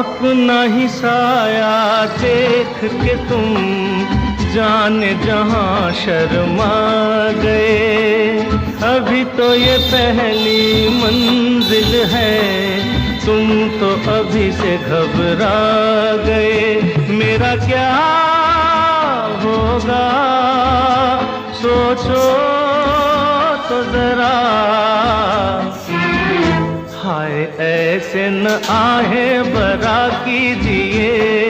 अपना ही साया देख के तुम जाने जहां शर्मा गए। अभी तो ये पहली मंजिल है, तुम तो अभी से घबरा गए। मेरा क्या होगा सोचो तो जरा, हाय ऐसे न आहे बरा कीजिए।